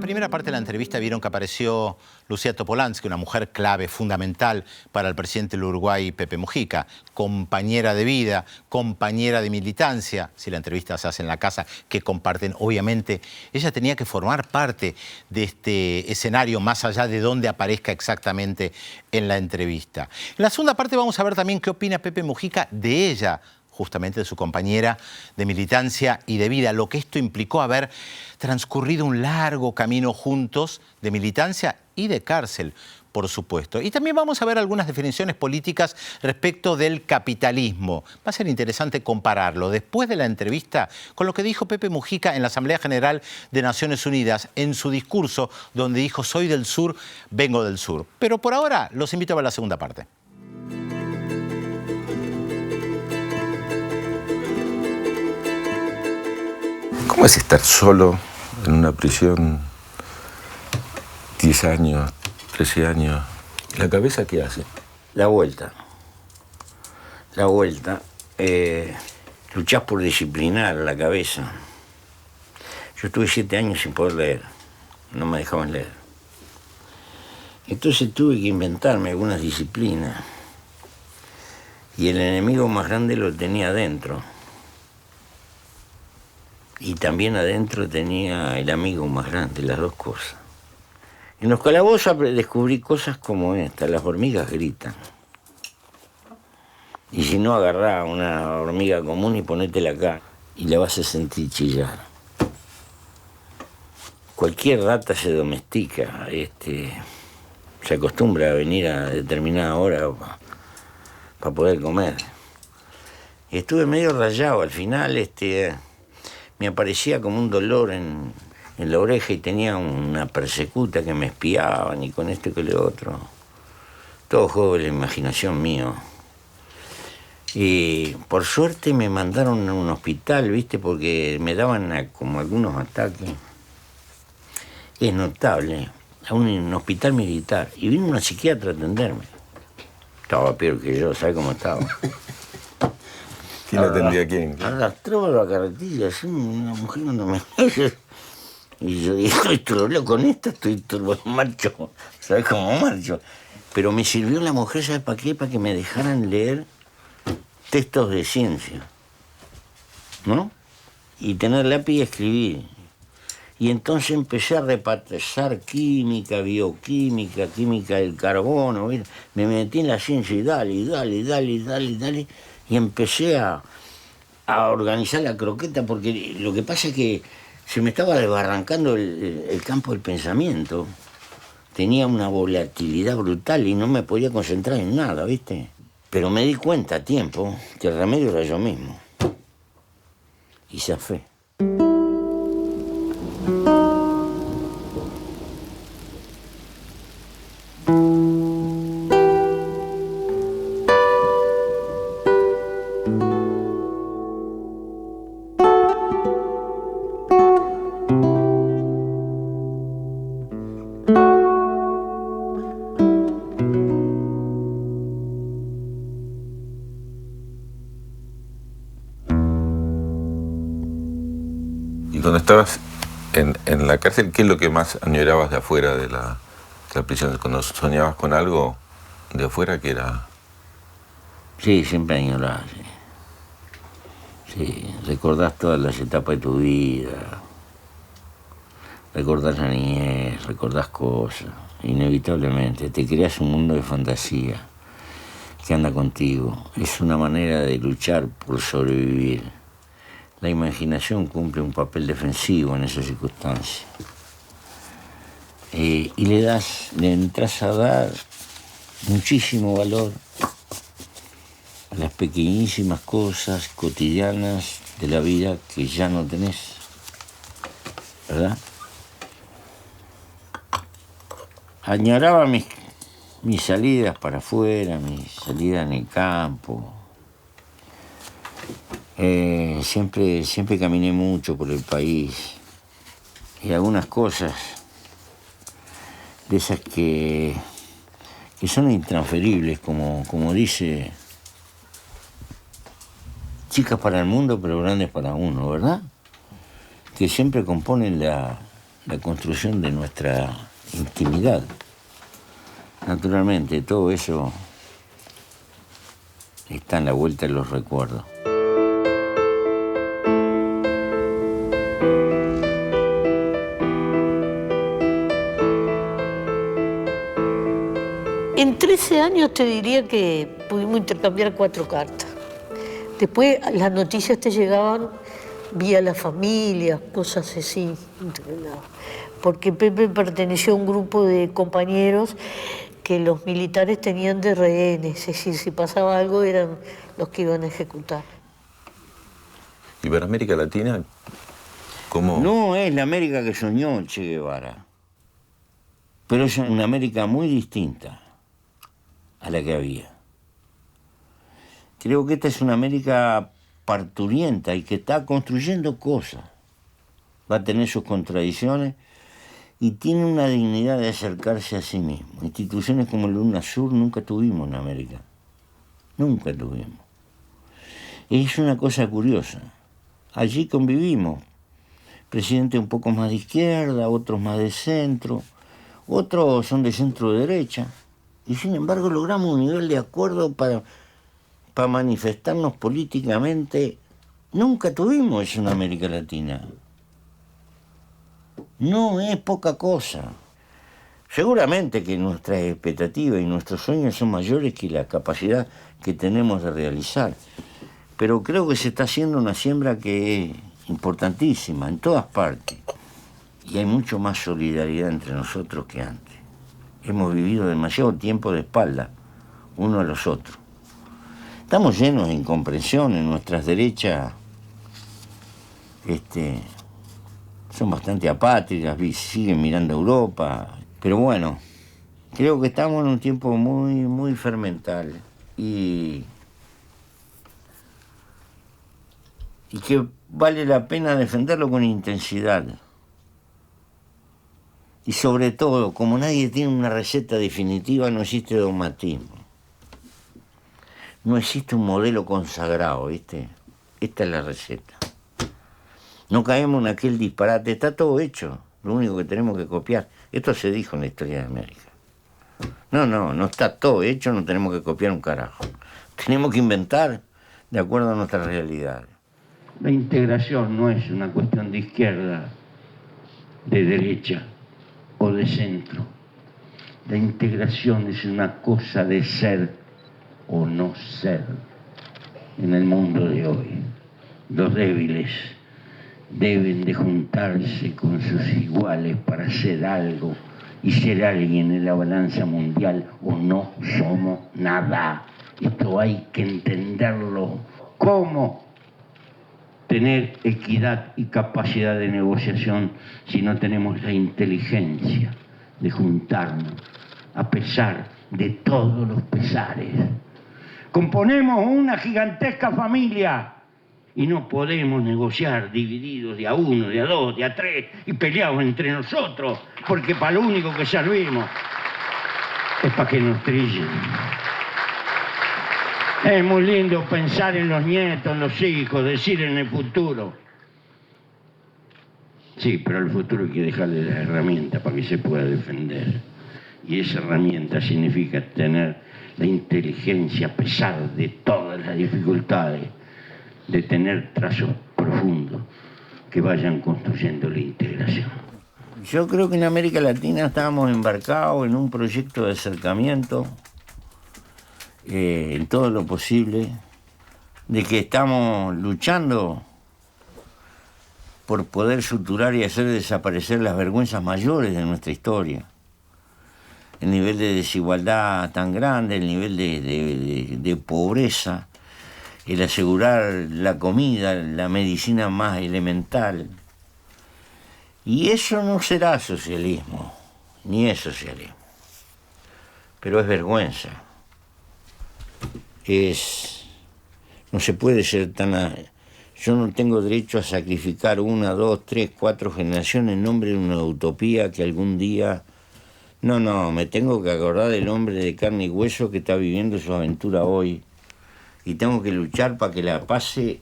primera parte de la entrevista vieron que apareció Lucía Topolansky, una mujer clave, fundamental para el presidente del Uruguay, Pepe Mujica, compañera de vida, compañera de militancia, si la entrevista se hace en la casa, que comparten, obviamente, ella tenía que formar parte de este escenario, más allá de dónde aparezca exactamente en la entrevista. En la segunda parte vamos a ver también qué opina Pepe Mujica de ella, justamente de su compañera de militancia y de vida, lo que esto implicó haber transcurrido un largo camino juntos de militancia y de cárcel, por supuesto. Y también vamos a ver algunas definiciones políticas respecto del capitalismo. Va a ser interesante compararlo después de la entrevista con lo que dijo Pepe Mujica en la Asamblea General de Naciones Unidas, en su discurso donde dijo: soy del sur, vengo del sur. Pero por ahora los invito a ver la segunda parte. ¿Cómo es estar solo en una prisión 10 años, 13 años? ¿La cabeza qué hace? La vuelta. La vuelta. Luchás por disciplinar la cabeza. Yo estuve 7 años sin poder leer. No me dejaban leer. Entonces tuve que inventarme algunas disciplinas. Y el enemigo más grande lo tenía adentro. Y también adentro tenía el amigo más grande, las dos cosas. En los calabozos descubrí cosas como esta: las hormigas gritan. Y si no, agarrá una hormiga común y ponétela acá y la vas a sentir chillar. Cualquier rata se domestica, se acostumbra a venir a determinada hora para poder comer. Y estuve medio rayado, al final me aparecía como un dolor en la oreja y tenía una persecuta que me espiaban y con esto y con lo otro. Todo juego de la imaginación mío. Y por suerte me mandaron a un hospital, ¿viste? Porque me daban como algunos ataques. Es notable, a un hospital militar. Y vino una psiquiatra a atenderme. Estaba peor que yo, ¿sabes cómo estaba? ¿Quién atendía a quién? Arrastraba la carretilla, así, una mujer no me... Y yo dije: estoy troleo con esta, estoy marcho, ¿sabes cómo marcho? Pero me sirvió la mujer, ¿sabes para qué? Para que me dejaran leer textos de ciencia, ¿no? Y tener lápiz y escribir. Y entonces empecé a repasar química, bioquímica, química del carbono, ¿viste? Me metí en la ciencia y dale. Y empecé a organizar la croqueta, porque lo que pasa es que se me estaba desbarrancando el campo del pensamiento. Tenía una volatilidad brutal y no me podía concentrar en nada, ¿viste? Pero me di cuenta a tiempo que el remedio era yo mismo. Y zafé. Cuando estabas en la cárcel, ¿qué es lo que más añorabas de afuera de la prisión? Cuando soñabas con algo de afuera, ¿qué era? Sí, siempre añoraba, sí. Sí, recordás todas las etapas de tu vida, recordás la niñez, recordás cosas, inevitablemente. Te creas un mundo de fantasía que anda contigo. Es una manera de luchar por sobrevivir. La imaginación cumple un papel defensivo en esas circunstancias. Y le entras a dar muchísimo valor a las pequeñísimas cosas cotidianas de la vida que ya no tenés, ¿verdad? Añoraba mis salidas para afuera, mis salidas en el campo. Siempre caminé mucho por el país y algunas cosas de esas que son intransferibles, como dice, chicas para el mundo pero grandes para uno, ¿verdad? Que siempre componen la la construcción de nuestra intimidad. Naturalmente, todo eso está en la vuelta de los recuerdos. En 13 años te diría que pudimos intercambiar 4 cartas. Después las noticias te llegaban vía la familia, cosas así. Porque Pepe perteneció a un grupo de compañeros que los militares tenían de rehenes, es decir, si pasaba algo eran los que iban a ejecutar. ¿Y para América Latina cómo? No es la América que soñó Che Guevara, pero es una América muy distinta a la que había. Creo que esta es una América parturienta y que está construyendo cosas. Va a tener sus contradicciones y tiene una dignidad de acercarse a sí mismo. Instituciones como el UNASUR nunca tuvimos en América. Nunca tuvimos. Es una cosa curiosa. Allí convivimos. Presidentes un poco más de izquierda, otros más de centro, otros son de centro derecha. Y sin embargo logramos un nivel de acuerdo para manifestarnos políticamente. Nunca tuvimos eso en América Latina. No es poca cosa. Seguramente que nuestras expectativas y nuestros sueños son mayores que la capacidad que tenemos de realizar. Pero creo que se está haciendo una siembra que es importantísima en todas partes. Y hay mucho más solidaridad entre nosotros que antes. Hemos vivido demasiado tiempo de espalda uno a los otros. Estamos llenos de incomprensión en nuestras derechas. Son bastante apáticas, siguen mirando a Europa. Pero bueno, creo que estamos en un tiempo muy, muy fermental. Y que vale la pena defenderlo con intensidad. Y sobre todo, como nadie tiene una receta definitiva, no existe dogmatismo. No existe un modelo consagrado, ¿viste? Esta es la receta. No caemos en aquel disparate, está todo hecho. Lo único que tenemos que copiar. Esto se dijo en la historia de América. No está todo hecho, no tenemos que copiar un carajo. Tenemos que inventar de acuerdo a nuestra realidad. La integración no es una cuestión de izquierda, de derecha o de centro. La integración es una cosa de ser o no ser en el mundo de hoy. Los débiles deben de juntarse con sus iguales para hacer algo y ser alguien en la balanza mundial o no somos nada. Esto hay que entenderlo. ¿Cómo tener equidad y capacidad de negociación si no tenemos la inteligencia de juntarnos a pesar de todos los pesares? Componemos una gigantesca familia y no podemos negociar divididos de a uno, de a dos, de a tres y peleados entre nosotros, porque para lo único que servimos es para que nos trillen. Es muy lindo pensar en los nietos, en los hijos, decir en el futuro. Sí, pero al futuro hay que dejarle la herramienta para que se pueda defender. Y esa herramienta significa tener la inteligencia, a pesar de todas las dificultades, de tener trazos profundos que vayan construyendo la integración. Yo creo que en América Latina estábamos embarcados en un proyecto de acercamiento en todo lo posible, de que estamos luchando por poder suturar y hacer desaparecer las vergüenzas mayores de nuestra historia. El nivel de desigualdad tan grande, el nivel de pobreza, el asegurar la comida, la medicina más elemental. Y eso no será socialismo, ni es socialismo, pero es vergüenza. No se puede ser tan... Yo no tengo derecho a sacrificar 1, 2, 3, 4 generaciones en nombre de una utopía que algún día... No, me tengo que acordar del hombre de carne y hueso que está viviendo su aventura hoy. Y tengo que luchar para que la pase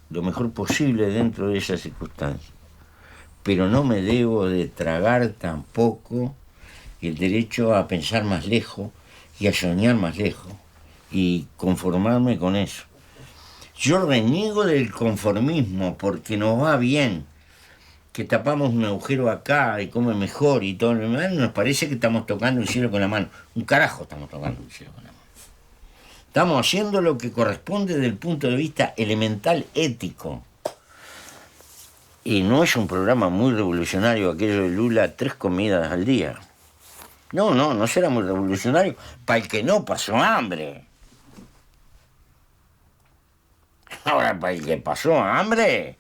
lo mejor posible dentro de esas circunstancias. pero no me debo de tragar tampoco el derecho a pensar más lejos y a soñar más lejos y conformarme con eso. Yo reniego del conformismo porque nos va bien, que tapamos un agujero acá y come mejor y todo lo demás, nos parece que estamos tocando el cielo con la mano. Un carajo estamos tocando el cielo con la mano. Estamos haciendo lo que corresponde desde el punto de vista elemental ético. Y no es un programa muy revolucionario aquello de Lula, 3 comidas al día. No será muy revolucionario para el que no pasó hambre. Ahora, para el que pasó hambre,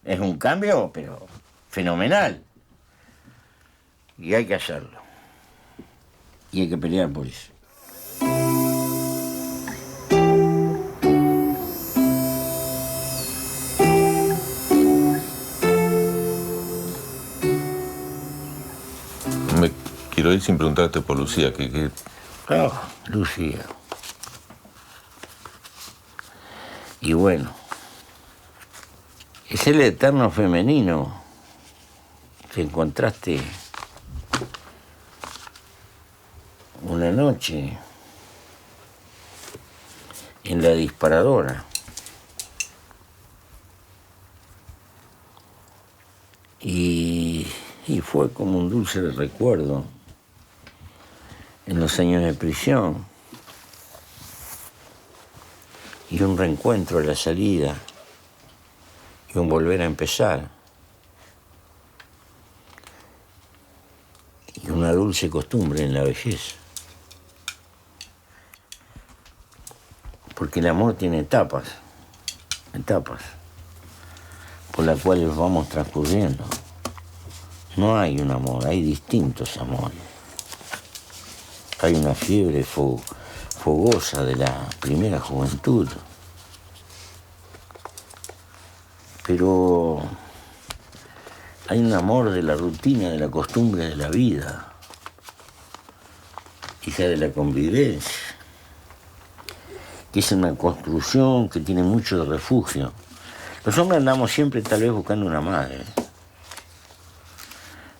es un cambio, pero fenomenal. Y hay que hacerlo. Y hay que pelear por eso. Me quiero ir sin preguntarte por Lucía, que Lucía. Y bueno, es el eterno femenino que encontraste una noche en la disparadora. Y fue como un dulce recuerdo en los años de prisión. Y un reencuentro a la salida. Y un volver a empezar. Y una dulce costumbre en la vejez. Porque el amor tiene etapas por las cuales vamos transcurriendo. No hay un amor, hay distintos amores. Hay una fiebre fogosa de la primera juventud. Pero hay un amor de la rutina, de la costumbre de la vida, hija de la convivencia, que es una construcción que tiene mucho de refugio. Los hombres andamos siempre tal vez buscando una madre.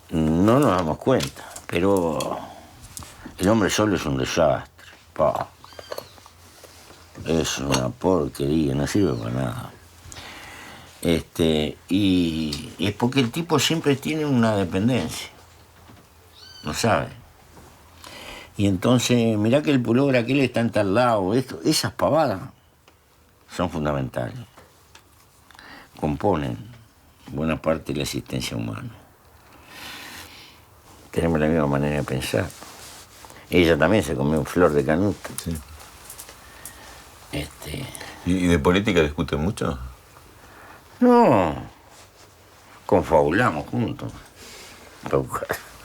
No nos damos cuenta, pero el hombre solo es un desastre. Pa. Es una porquería, no sirve para nada. Y es porque el tipo siempre tiene una dependencia. No sabe. Y entonces, mirá que el pullover aquel está en tal lado. Esas pavadas son fundamentales. Componen buena parte de la existencia humana. Tenemos la misma manera de pensar. Ella también se comió flor de canuto. Sí. ¿Y de política discuten mucho? No. Confabulamos juntos.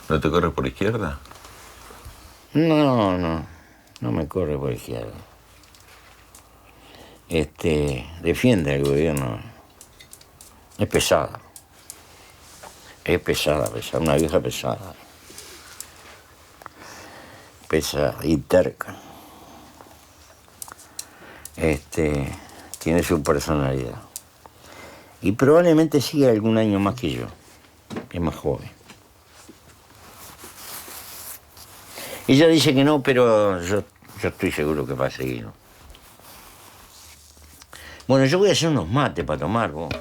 ¿No te corres por izquierda? No me corre por izquierda. Defiende al gobierno. Es pesada. Es pesada, una vieja pesada. Pesada y terca. Tiene su personalidad. Y probablemente siga algún año más que yo. Es más joven. Ella dice que no, pero yo estoy seguro que va a seguir. Bueno, yo voy a hacer unos mates para tomar, vos.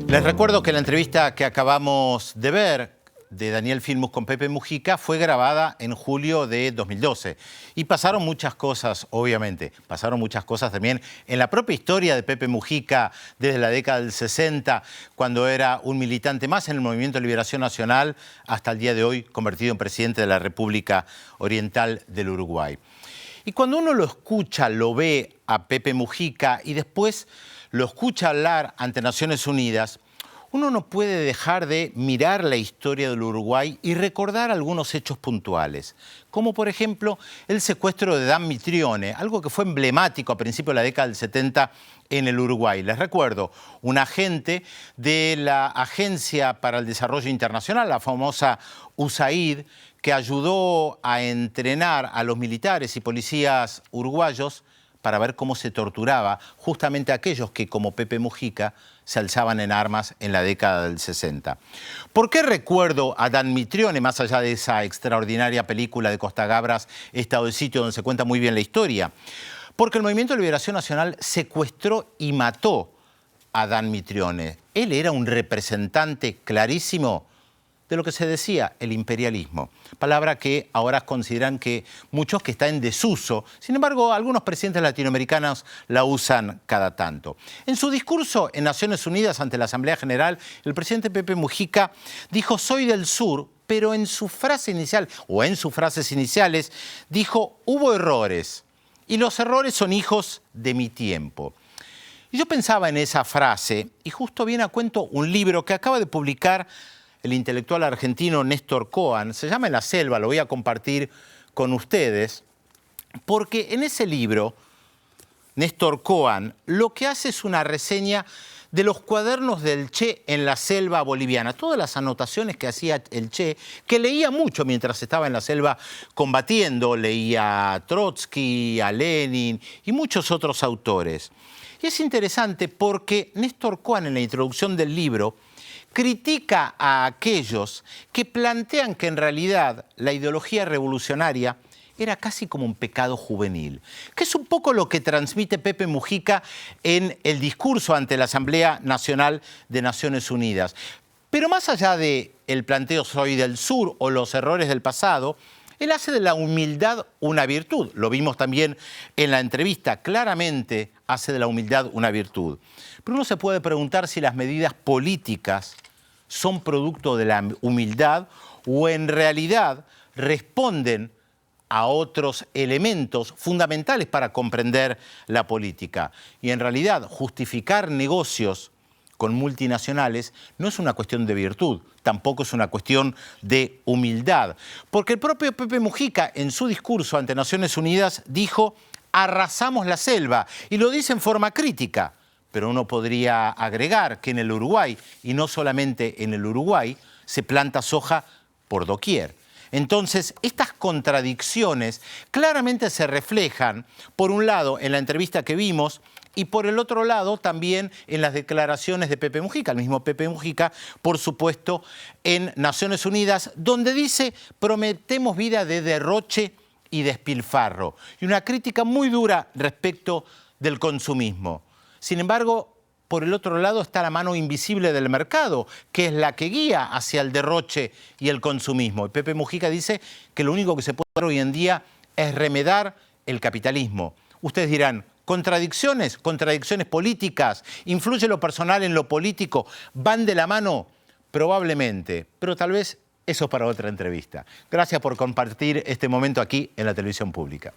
Les recuerdo que la entrevista que acabamos de ver de Daniel Filmus con Pepe Mujica fue grabada en julio de 2012. Y pasaron muchas cosas, obviamente. Pasaron muchas cosas también en la propia historia de Pepe Mujica desde la década del 60, cuando era un militante más en el Movimiento de Liberación Nacional, hasta el día de hoy convertido en presidente de la República Oriental del Uruguay. Y cuando uno lo escucha, lo ve a Pepe Mujica y después lo escucha hablar ante Naciones Unidas, uno no puede dejar de mirar la historia del Uruguay y recordar algunos hechos puntuales, como por ejemplo el secuestro de Dan Mitrione, algo que fue emblemático a principios de la década del 70 en el Uruguay. Les recuerdo, un agente de la Agencia para el Desarrollo Internacional, la famosa USAID, que ayudó a entrenar a los militares y policías uruguayos para ver cómo se torturaba justamente a aquellos que, como Pepe Mujica, se alzaban en armas en la década del 60. ¿Por qué recuerdo a Dan Mitrione, más allá de esa extraordinaria película de Costa Gabras, Estado de Sitio, donde se cuenta muy bien la historia? Porque el Movimiento de Liberación Nacional secuestró y mató a Dan Mitrione. Él era un representante clarísimo de lo que se decía el imperialismo, palabra que ahora consideran que muchos que está en desuso. Sin embargo, algunos presidentes latinoamericanos la usan cada tanto. En su discurso en Naciones Unidas ante la Asamblea General, el presidente Pepe Mujica dijo: soy del sur, pero en su frase inicial, o en sus frases iniciales, dijo: hubo errores, y los errores son hijos de mi tiempo. Y yo pensaba en esa frase, y justo viene a cuento un libro que acaba de publicar el intelectual argentino Néstor Coan. Se llama En la selva, lo voy a compartir con ustedes, porque en ese libro, Néstor Coan lo que hace es una reseña de los cuadernos del Che en la selva boliviana, todas las anotaciones que hacía el Che, que leía mucho mientras estaba en la selva combatiendo, leía a Trotsky, a Lenin y muchos otros autores. Y es interesante porque Néstor Coan, en la introducción del libro, critica a aquellos que plantean que en realidad la ideología revolucionaria era casi como un pecado juvenil, que es un poco lo que transmite Pepe Mujica en el discurso ante la Asamblea Nacional de Naciones Unidas. Pero más allá del planteo soy del sur o los errores del pasado, él hace de la humildad una virtud. Lo vimos también en la entrevista, claramente hace de la humildad una virtud. Pero uno se puede preguntar si las medidas políticas son producto de la humildad o en realidad responden a otros elementos fundamentales para comprender la política. Y en realidad justificar negocios con multinacionales no es una cuestión de virtud, tampoco es una cuestión de humildad. Porque el propio Pepe Mujica, en su discurso ante Naciones Unidas, dijo: arrasamos la selva, y lo dice en forma crítica. Pero uno podría agregar que en el Uruguay, y no solamente en el Uruguay, se planta soja por doquier. Entonces, estas contradicciones claramente se reflejan, por un lado, en la entrevista que vimos, y por el otro lado también en las declaraciones de Pepe Mujica, el mismo Pepe Mujica, por supuesto, en Naciones Unidas, donde dice: prometemos vida de derroche y despilfarro. Y una crítica muy dura respecto del consumismo. Sin embargo, por el otro lado está la mano invisible del mercado, que es la que guía hacia el derroche y el consumismo. Y Pepe Mujica dice que lo único que se puede hacer hoy en día es remedar el capitalismo. Ustedes dirán: ¿contradicciones? ¿Contradicciones políticas? ¿Influye lo personal en lo político? ¿Van de la mano? Probablemente, pero tal vez eso es para otra entrevista. Gracias por compartir este momento aquí en la televisión pública.